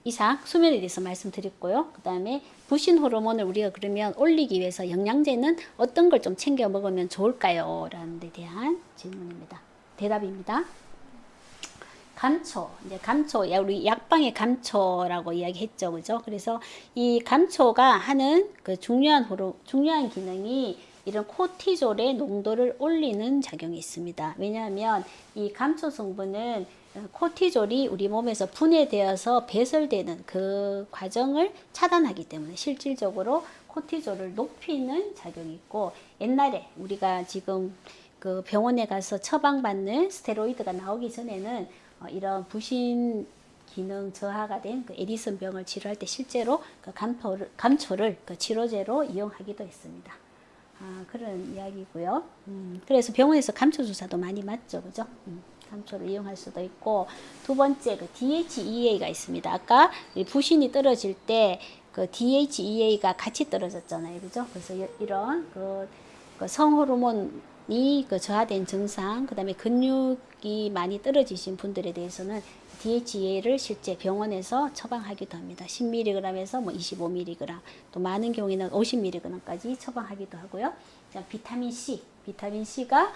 이상 수면에 대해서 말씀드렸고요. 그 다음에 부신 호르몬을 우리가 그러면 올리기 위해서 영양제는 어떤 걸 좀 챙겨 먹으면 좋을까요? 라는 데 대한 질문입니다. 대답입니다. 감초, 이제 감초, 우리 약방의 감초라고 이야기했죠, 그죠? 그래서 이 감초가 하는 그 중요한 기능이 이런 코티졸의 농도를 올리는 작용이 있습니다. 왜냐하면 이 감초 성분은 코티졸이 우리 몸에서 분해되어서 배설되는 그 과정을 차단하기 때문에 실질적으로 코티졸을 높이는 작용이 있고, 옛날에 우리가 지금 그 병원에 가서 처방받는 스테로이드가 나오기 전에는 이런 부신 기능 저하가 된 그 에디슨 병을 치료할 때 실제로 그 감초를 그 치료제로 이용하기도 했습니다. 그런 이야기고요. 그래서 병원에서 감초 주사도 많이 맞죠, 그죠? 감초를 이용할 수도 있고, 두 번째 그 DHEA가 있습니다. 아까 부신이 떨어질 때 그 DHEA가 같이 떨어졌잖아요, 그죠? 그래서 이런 그 성호르몬이 그 저하된 증상, 그 다음에 근육이 많이 떨어지신 분들에 대해서는 DHEA를 실제 병원에서 처방하기도 합니다. 10mg에서 뭐 25mg, 또 많은 경우에는 50mg까지 처방하기도 하고요. 자, 비타민 C가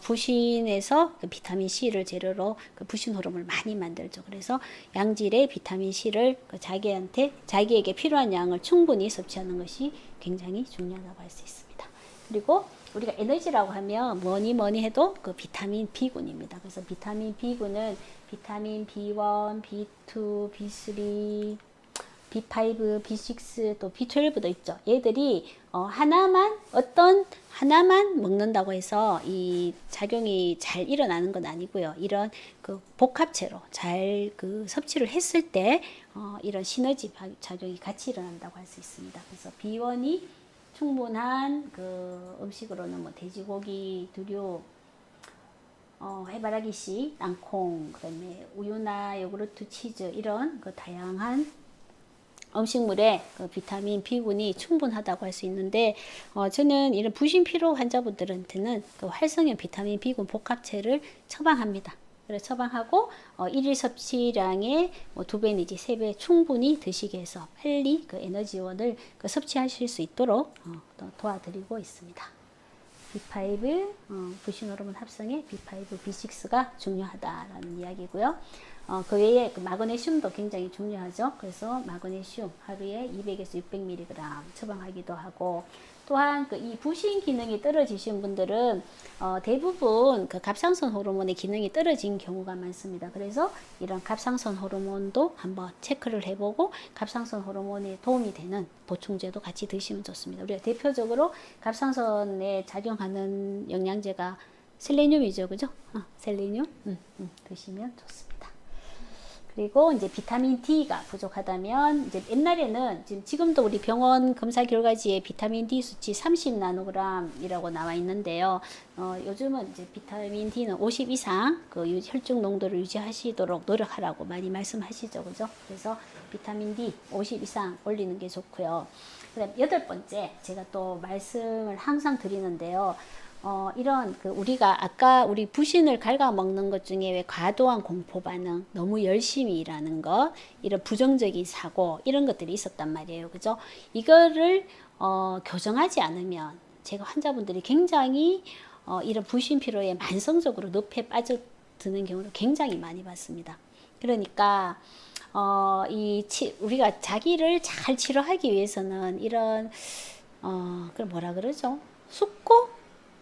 부신에서 그 비타민 C를 재료로 그 부신 호르몬을 많이 만들죠. 그래서 양질의 비타민 C를 그 자기에게 필요한 양을 충분히 섭취하는 것이 굉장히 중요하다고 할 수 있습니다. 그리고 우리가 에너지라고 하면 뭐니 해도 그 비타민 B군입니다. 그래서 비타민 B군은 비타민 B1, B2, B3, B5, B6, 또 B12도 있죠. 얘들이 어떤 하나만 먹는다고 해서 이 작용이 잘 일어나는 건 아니고요. 이런 그 복합체로 잘 그 섭취를 했을 때 이런 시너지 작용이 같이 일어난다고 할 수 있습니다. 그래서 B1이 충분한 그 음식으로는 뭐 돼지고기, 두류, 해바라기씨, 땅콩, 그다음에 우유나 요구르트, 치즈 이런 그 다양한 음식물에 그 비타민 B군이 충분하다고 할 수 있는데, 저는 이런 부신피로 환자분들한테는 그 활성형 비타민 B군 복합체를 처방합니다. 그래서 처방하고 일일 섭취량의 뭐 2배 내지 3배 충분히 드시게 해서 빨리 그 에너지원을 그 섭취하실 수 있도록 도와드리고 있습니다. B5, 부신 호르몬 합성에 B5, B6가 중요하다라는 이야기고요. 그 외에 그 마그네슘도 굉장히 중요하죠. 그래서 마그네슘 하루에 200에서 600mg 처방하기도 하고, 또한 그 이 부신 기능이 떨어지신 분들은 대부분 그 갑상선 호르몬의 기능이 떨어진 경우가 많습니다. 그래서 이런 갑상선 호르몬도 한번 체크를 해보고 갑상선 호르몬에 도움이 되는 보충제도 같이 드시면 좋습니다. 우리가 대표적으로 갑상선에 작용하는 영양제가 셀레늄이죠, 그죠? 셀레늄 드시면 좋습니다. 그리고 이제 비타민 D가 부족하다면, 이제 옛날에는 지금도 우리 병원 검사 결과지에 비타민 D 수치 30나노그램이라고 나와 있는데요. 요즘은 이제 비타민 D는 50 이상 그 혈중 농도를 유지하시도록 노력하라고 많이 말씀하시죠, 그죠? 그래서 비타민 D 50 이상 올리는 게 좋고요. 그다음 8번째, 제가 또 말씀을 항상 드리는데요. 이런 우리가 아까 우리 부신을 갉아먹는 것 중에 왜 과도한 공포 반응, 너무 열심히 일하는 것, 이런 부정적인 사고, 이런 것들이 있었단 말이에요. 그죠? 이거를 교정하지 않으면 제가 환자분들이 굉장히 이런 부신 피로에 만성적으로 늪에 빠져드는 경우를 굉장히 많이 봤습니다. 그러니까 우리가 자기를 잘 치료하기 위해서는 이런 그걸 뭐라 그러죠? 숙고?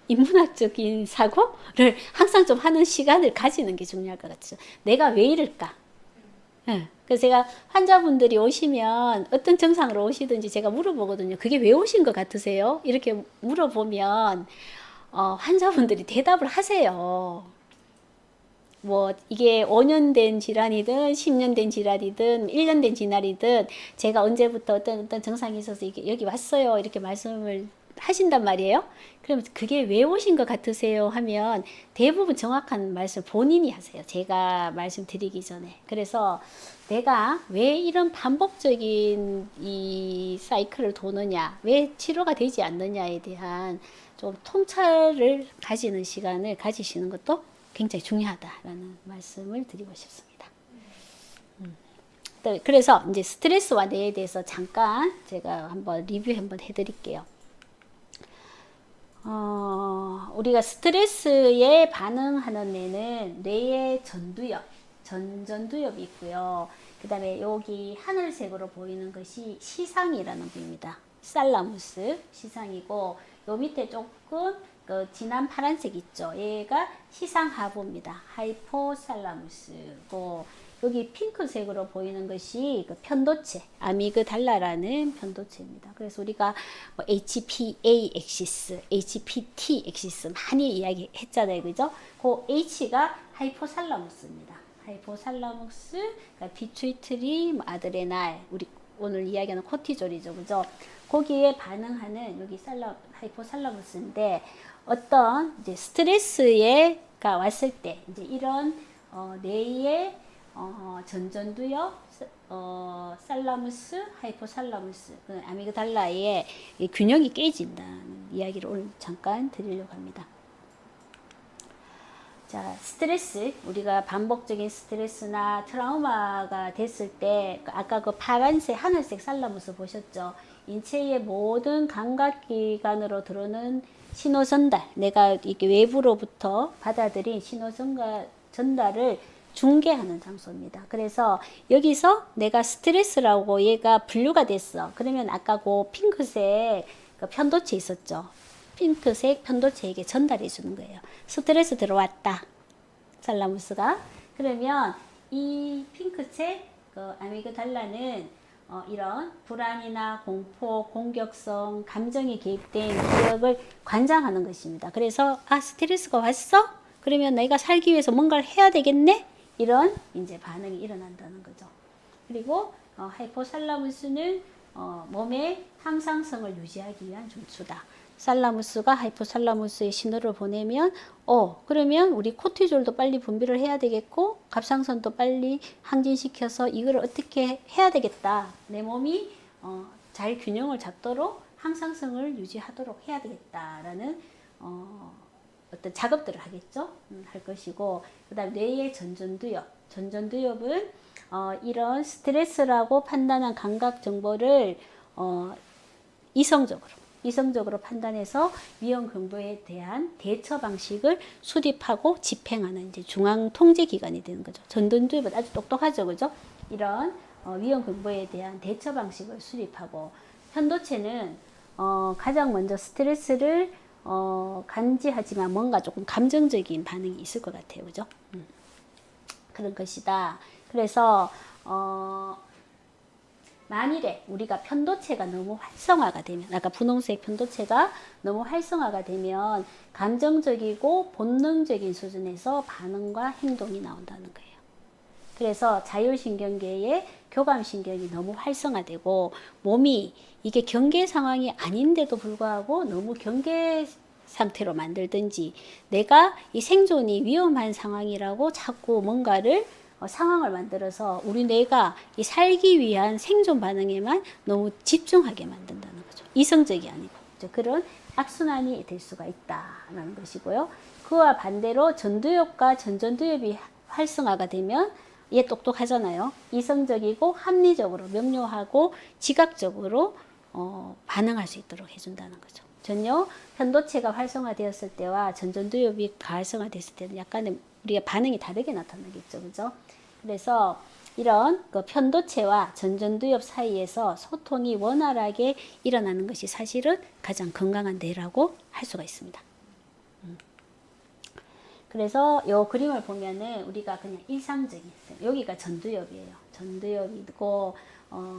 인문학적인 사고를 항상 좀 하는 시간을 가지는 게 중요할 것 같죠. 내가 왜 이럴까? 그래서 제가 환자분들이 오시면 어떤 증상으로 오시든지 제가 물어보거든요. 그게 왜 오신 것 같으세요? 이렇게 물어보면 환자분들이 대답을 하세요. 뭐 이게 5년 된 질환이든 10년 된 질환이든 1년 된 질환이든 제가 언제부터 어떤 증상이 있어서 여기 왔어요. 이렇게 말씀을 하신단 말이에요. 그럼 그게 왜 오신 것 같으세요? 하면 대부분 정확한 말씀 본인이 하세요. 제가 말씀드리기 전에. 그래서 내가 왜 이런 반복적인 이 사이클을 도느냐, 왜 치료가 되지 않느냐에 대한 좀 통찰을 가지는 시간을 가지시는 것도 굉장히 중요하다라는 말씀을 드리고 싶습니다. 그래서 이제 스트레스와 뇌에 대해서 잠깐 제가 한번 리뷰 한번 해드릴게요. 우리가 스트레스에 반응하는 뇌는 뇌의 전두엽이 있고요. 그 다음에 여기 하늘색으로 보이는 것이 시상이라는 부위입니다. 살라무스, 시상이고, 요 밑에 조금 그 진한 파란색 있죠. 얘가 시상하부입니다. 하이포살라무스고, 여기 핑크색으로 보이는 것이 그 편도체, 아미그달라라는 편도체입니다. 그래서 우리가 뭐 HPA 액시스, HPT 액시스 많이 이야기했잖아요, 그죠? 그 H가 하이포살라무스입니다. 하이포살라무스, 그러니까 피추이트리, 뭐 아드레날, 우리 오늘 이야기하는 코티졸이죠, 그죠? 거기에 반응하는 여기 하이포살라무스인데 어떤 이제 스트레스가 왔을 때 이제 이런 뇌의 전전두엽, 살라무스, 하이포살라무스, 그 아미그달라의 균형이 깨진다는 이야기를 오늘 잠깐 드리려고 합니다. 자, 스트레스, 우리가 반복적인 스트레스나 트라우마가 됐을 때 아까 그 파란색, 하늘색 살라무스 보셨죠? 인체의 모든 감각기관으로 들어오는 신호 전달, 내가 이게 외부로부터 받아들인 신호 전달을 중계하는 장소입니다. 그래서 여기서 내가 스트레스라고 얘가 분류가 됐어. 그러면 아까 그 핑크색 그 편도체 있었죠. 핑크색 편도체에게 전달해 주는 거예요. 스트레스 들어왔다. 살라무스가. 그러면 이 핑크색 그 아미그달라는 이런 불안이나 공포, 공격성, 감정이 개입된 기억을 관장하는 것입니다. 그래서 스트레스가 왔어? 그러면 내가 살기 위해서 뭔가를 해야 되겠네? 이런 이제 반응이 일어난다는 거죠. 그리고 하이포살라무스는 몸의 항상성을 유지하기 위한 중추다. 살라무스가 하이포살라무스의 신호를 보내면 그러면 우리 코티졸도 빨리 분비를 해야 되겠고 갑상선도 빨리 항진시켜서 이걸 어떻게 해야 되겠다. 내 몸이 잘 균형을 잡도록 항상성을 유지하도록 해야 되겠다라는 어떤 작업들을 하겠죠. 할 것이고, 그 다음 뇌의 전전두엽은 이런 스트레스라고 판단한 감각 정보를 이성적으로 판단해서 위험 경보에 대한 대처 방식을 수립하고 집행하는 이제 중앙 통제 기관이 되는 거죠. 전전두엽은 아주 똑똑하죠, 그죠? 이런 위험 경보에 대한 대처 방식을 수립하고, 편도체는 가장 먼저 스트레스를 간지하지만 뭔가 조금 감정적인 반응이 있을 것 같아요. 그죠? 그런 것이다. 그래서 만일에 우리가 편도체가 너무 활성화가 되면, 아까 분홍색 편도체가 너무 활성화가 되면 감정적이고 본능적인 수준에서 반응과 행동이 나온다는 거예요. 그래서 자율신경계의 교감신경이 너무 활성화되고 몸이 이게 경계 상황이 아닌데도 불구하고 너무 경계 상태로 만들든지, 내가 이 생존이 위험한 상황이라고 자꾸 뭔가를 상황을 만들어서 우리 뇌가 이 살기 위한 생존 반응에만 너무 집중하게 만든다는 거죠. 이성적이 아니고 그런 악순환이 될 수가 있다는 것이고요. 그와 반대로 전두엽과 전전두엽이 활성화가 되면 얘 똑똑하잖아요. 이성적이고 합리적으로 명료하고 지각적으로 반응할 수 있도록 해준다는 거죠. 전혀 편도체가 활성화되었을 때와 전전두엽이 활성화됐을 때는 약간의 우리가 반응이 다르게 나타나겠죠, 그죠? 그래서 이런 그 편도체와 전전두엽 사이에서 소통이 원활하게 일어나는 것이 사실은 가장 건강한 뇌라고 할 수가 있습니다. 그래서 이 그림을 보면은 우리가 그냥 일상적인, 여기가 전두엽이에요. 전두엽이고,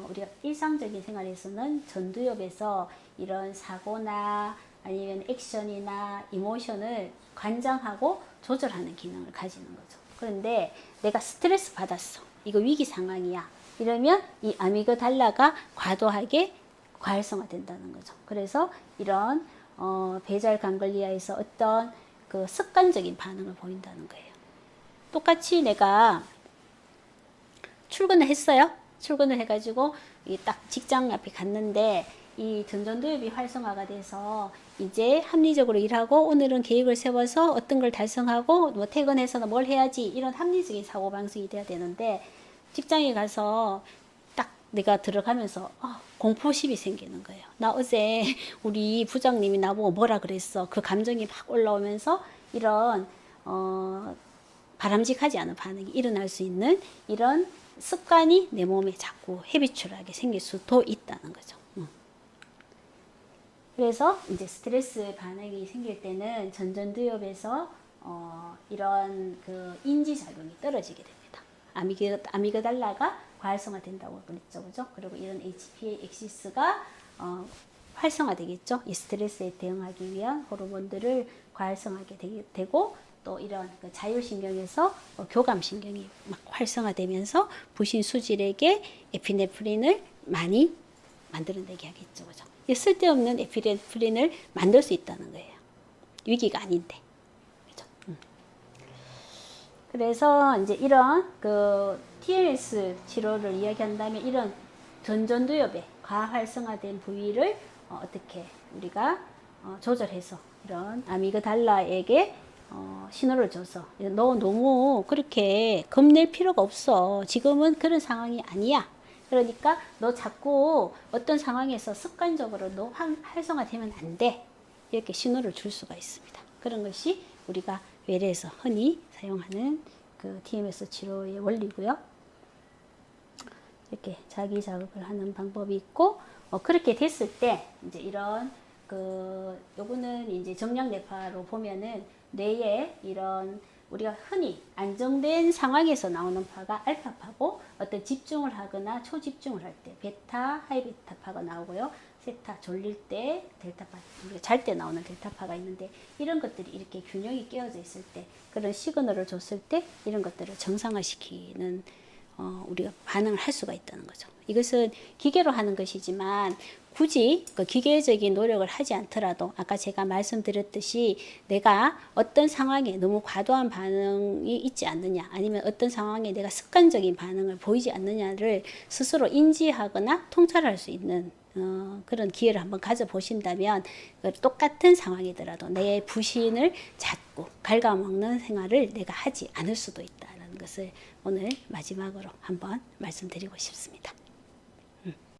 우리가 일상적인 생활에서는 전두엽에서 이런 사고나 아니면 액션이나 이모션을 관장하고 조절하는 기능을 가지는 거죠. 그런데 내가 스트레스 받았어. 이거 위기 상황이야. 이러면 이 아미그달라가 과도하게 과활성화된다는 거죠. 그래서 이런 베잘 강글리아에서 어떤 그 습관적인 반응을 보인다는 거예요. 똑같이 내가 출근을 했어요. 출근을 해가지고 딱 직장 앞에 갔는데 이 전전두엽이 활성화가 돼서 이제 합리적으로 일하고 오늘은 계획을 세워서 어떤 걸 달성하고 뭐 퇴근해서는 뭘 해야지, 이런 합리적인 사고방식이 돼야 되는데 직장에 가서 딱 내가 들어가면서 공포심이 생기는 거예요. 나 어제 우리 부장님이 나보고 뭐라 그랬어. 그 감정이 막 올라오면서 이런 바람직하지 않은 반응이 일어날 수 있는 이런 습관이 내 몸에 자꾸 헤비추럴하게 생길 수도 있다는 거죠. 그래서 이제 스트레스 반응이 생길 때는 전전두엽에서 이런 그 인지작용이 떨어지게 됩니다. 아미그달라가 과활성화된다고 그랬죠, 그죠? 그리고 이런 HPA 액시스가 활성화되겠죠. 이 스트레스에 대응하기 위한 호르몬들을 과활성화하게 되고 또 이런 그 자율신경에서 교감신경이 막 활성화되면서 부신 수질에게 에피네프린을 많이 만들어내게 하겠죠, 그죠? 쓸데없는 에피네프린을 만들 수 있다는 거예요. 위기가 아닌데. 그죠? 그래서 이제 이런 그 TMS 치료를 이야기한다면 이런 전전두엽에 과활성화된 부위를 어떻게 우리가 조절해서 이런 아미그달라에게 신호를 줘서 너 너무 그렇게 겁낼 필요가 없어. 지금은 그런 상황이 아니야. 그러니까 너 자꾸 어떤 상황에서 습관적으로 너 활성화되면 안 돼. 이렇게 신호를 줄 수가 있습니다. 그런 것이 우리가 외래에서 흔히 사용하는 그 TMS 치료의 원리고요. 이렇게 자기 자극을 하는 방법이 있고 그렇게 됐을 때 이제 이런 요거는 이제 정량 뇌파로 보면은 뇌에 이런 우리가 흔히 안정된 상황에서 나오는 파가 알파파고 어떤 집중을 하거나 초집중을 할 때 베타, 하이베타파가 나오고요. 세타, 졸릴 때 델타파, 우리가 잘 때 나오는 델타파가 있는데 이런 것들이 이렇게 균형이 깨어져 있을 때 그런 시그널을 줬을 때 이런 것들을 정상화시키는 우리가 반응을 할 수가 있다는 거죠. 이것은 기계로 하는 것이지만 굳이 그 기계적인 노력을 하지 않더라도 아까 제가 말씀드렸듯이 내가 어떤 상황에 너무 과도한 반응이 있지 않느냐 아니면 어떤 상황에 내가 습관적인 반응을 보이지 않느냐를 스스로 인지하거나 통찰할 수 있는 그런 기회를 한번 가져보신다면 똑같은 상황이더라도 내 부신을 찾고 갉아먹는 생활을 내가 하지 않을 수도 있다는 것을 오늘 마지막으로 한번 말씀드리고 싶습니다.